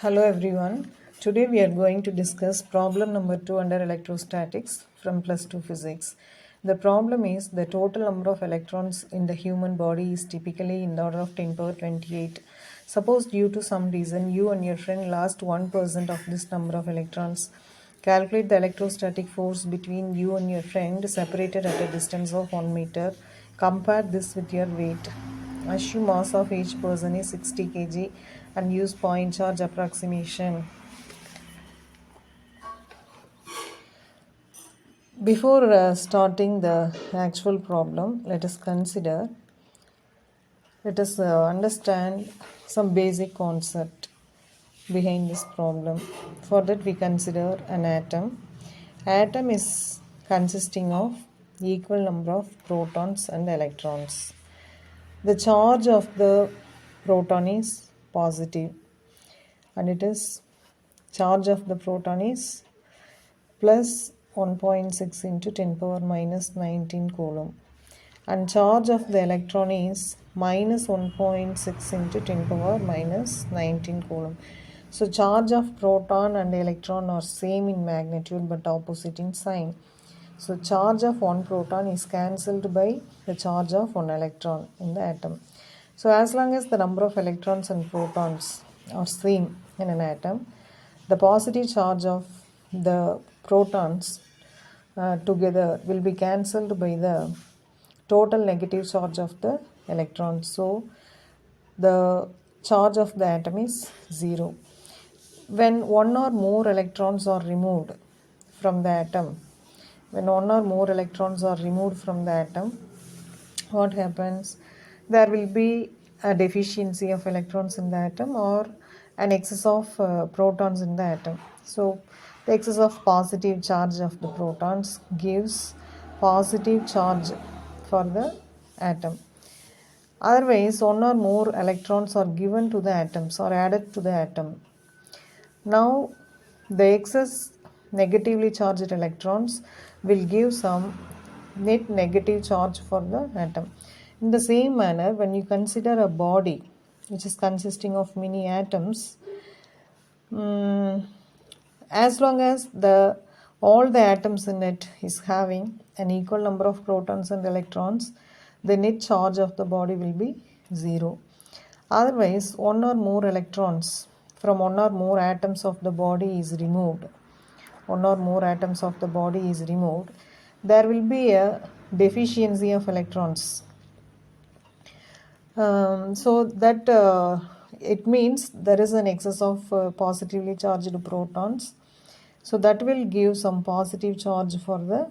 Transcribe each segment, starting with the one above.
Hello everyone. Today we are going to discuss problem number 2 under electrostatics from plus 2 physics. The problem is the total number of electrons in the human body is typically in the order of 10 power 28. Suppose due to some reason you and your friend lost 1% of this number of electrons. Calculate the electrostatic force between you and your friend separated at a distance of 1 meter. Compare this with your weight. Assume mass of each person is 60 kg and use point charge approximation. Before starting the actual problem, let us understand some basic concept behind this problem. For that we consider an atom. Atom is consisting of equal number of protons and electrons. The charge of the proton is positive and it is charge of the proton is plus 1.6 into 10 power minus 19 coulomb and charge of the electron is minus 1.6 into 10 power minus 19 coulomb. So charge of proton and electron are same in magnitude but opposite in sign. So charge of one proton is cancelled by the charge of one electron in the atom. So as long as the number of electrons and protons are same in an atom, the positive charge of the protons together will be cancelled by the total negative charge of the electrons. So the charge of the atom is 0. When one or more electrons are removed from the atom, what happens? There will be a deficiency of electrons in the atom or an excess of protons in the atom. So the excess of positive charge of the protons gives positive charge for the atom. Otherwise, one or more electrons are given to the atoms or added to the atom. Now, the excess negatively charged electrons will give some net negative charge for the atom. In the same manner, when you consider a body which is consisting of many atoms, as long as all the atoms in it is having an equal number of protons and electrons, the net charge of the body will be 0. Otherwise, one or more electrons from one or more atoms of the body is removed. There will be a deficiency of electrons. So that it means there is an excess of positively charged protons. So that will give some positive charge for the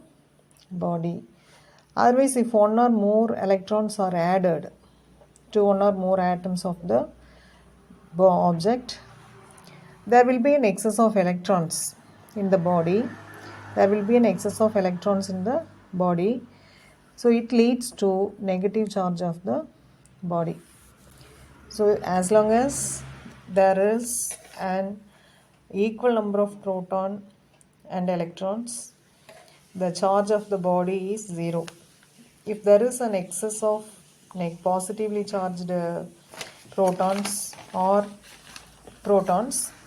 body. Otherwise, if one or more electrons are added to one or more atoms of the object, there will be an excess of electrons in the body. So it leads to negative charge of the body. So as long as there is an equal number of proton and electrons, the charge of the body is 0. If there is an excess of positively charged protons,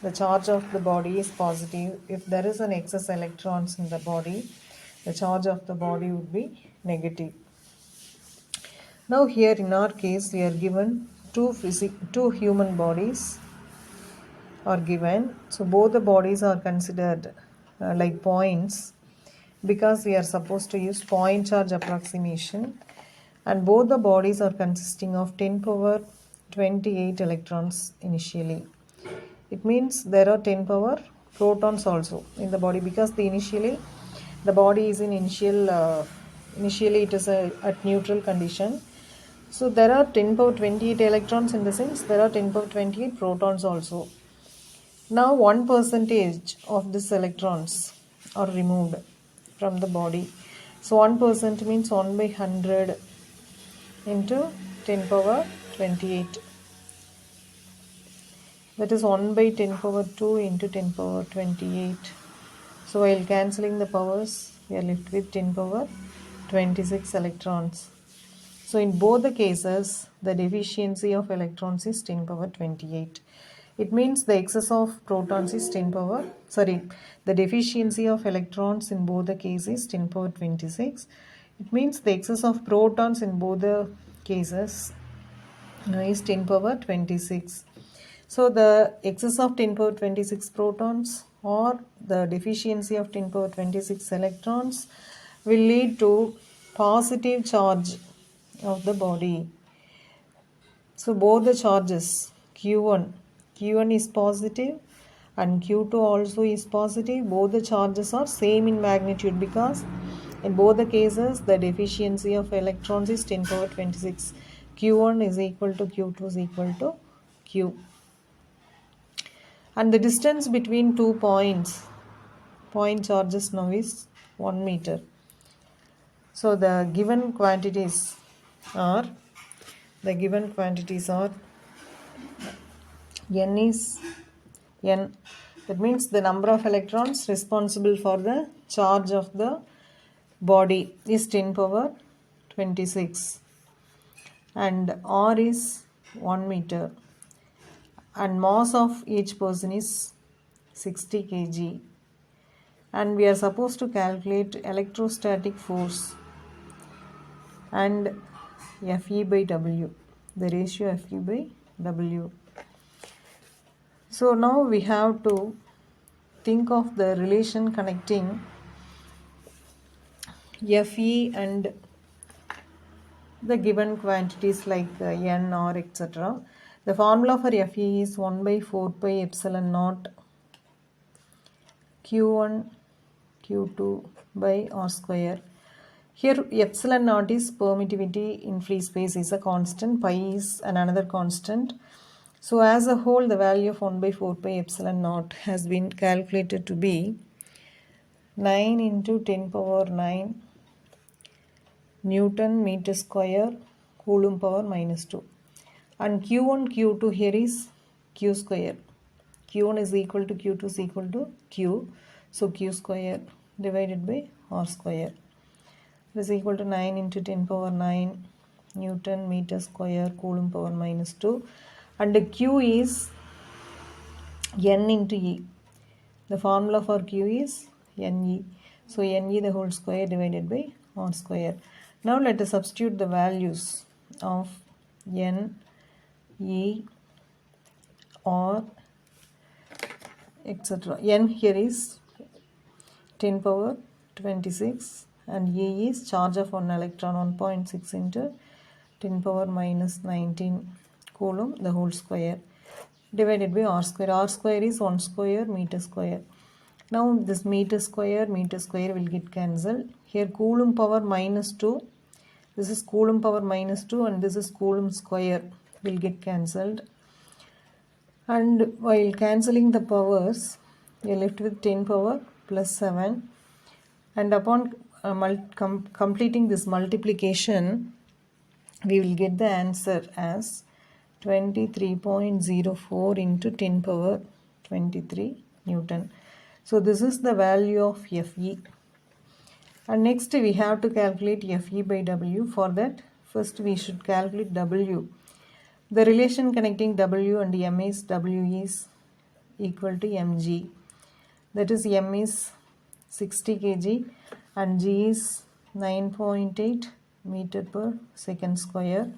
the charge of the body is positive. If there is an excess electrons in the body, the charge of the body would be negative. Now here in our case we are given two human bodies are given. So both the bodies are considered like points because we are supposed to use point charge approximation, and both the bodies are consisting of 10 power 28 electrons initially. It means there are 10 power protons also in the body because initially the body is in initially it is at neutral condition. So there are 10 power 28 electrons in the sense there are 10 power 28 protons also. Now 1% of these electrons are removed from the body. So 1% means 1 by 100 into 10 power 28. That is 1 by 10 power 2 into 10 power 28. So while cancelling the powers, we are left with 10 power 26 electrons. So in both the cases, the deficiency of electrons is 10 power 28. It means the excess of protons is the deficiency of electrons in both the cases is 10 power 26. It means the excess of protons in both the cases is 10 power 26. So the excess of 10 power 26 protons or the deficiency of 10 power 26 electrons will lead to positive charge of the body. So both the charges Q1 is positive and Q2 also is positive. Both the charges are same in magnitude because in both the cases the deficiency of electrons is 10 power 26. Q1 is equal to Q2 is equal to Q. And the distance between 2 point charges now is 1 meter. So the given quantities are N is N. That means the number of electrons responsible for the charge of the body is 10 power 26 and R is 1 meter and mass of each person is 60 kg, and we are supposed to calculate electrostatic force and Fe by W, the ratio Fe by W. So now we have to think of the relation connecting Fe and the given quantities like N or etc. The formula for Fe is 1 by 4 pi epsilon naught Q1 Q2 by R square. Here epsilon naught is permittivity in free space is a constant, pi is another constant. So as a whole the value of 1 by 4 pi epsilon naught has been calculated to be 9 into 10 power 9 Newton meter square Coulomb power minus 2. And Q1 Q2 here is Q square. Q1 is equal to Q2 is equal to Q. So Q square divided by R square. This is equal to 9 into 10 power 9 Newton meter square Coulomb power minus 2. And the Q is N into E. The formula for Q is Ne. So Ne the whole square divided by R square. Now let us substitute the values of N, E, R, etc. N here is 10 power 26 and E is charge of one electron 1.6 into 10 power minus 19 Coulomb the whole square divided by R square. R square is 1 square meter square. Now this meter square will get cancelled. Here Coulomb power minus 2. This is Coulomb power minus 2 and this is Coulomb square will get cancelled. And while cancelling the powers, we are left with 10 power plus 7. And upon completing this multiplication, we will get the answer as 23.04 into 10 power 23 Newton. So this is the value of Fe. And next we have to calculate Fe by W. For that, first we should calculate W. The relation connecting W and M is W is equal to mg. That is M is 60 kg and G is 9.8 meter per second square.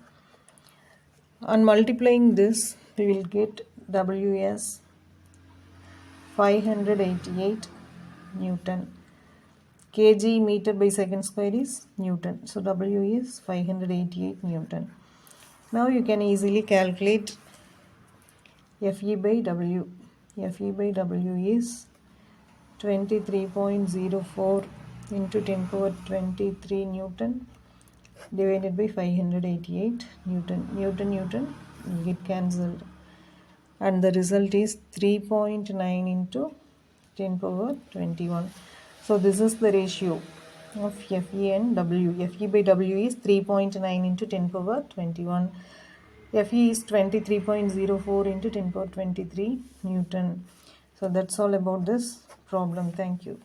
On multiplying this, we will get W as 588 Newton. Kg meter by second square is Newton. So W is 588 Newton. Now you can easily calculate Fe by W. Fe by W is 23.04 into 10 power 23 Newton divided by 588 Newton. Newton will get cancelled. And the result is 3.9 into 10 power 21. So this is the ratio of Fe and W. Fe by W is 3.9 into 10 power 21. Fe is 23.04 into 10 power 23 Newton. So that's all about this problem. Thank you.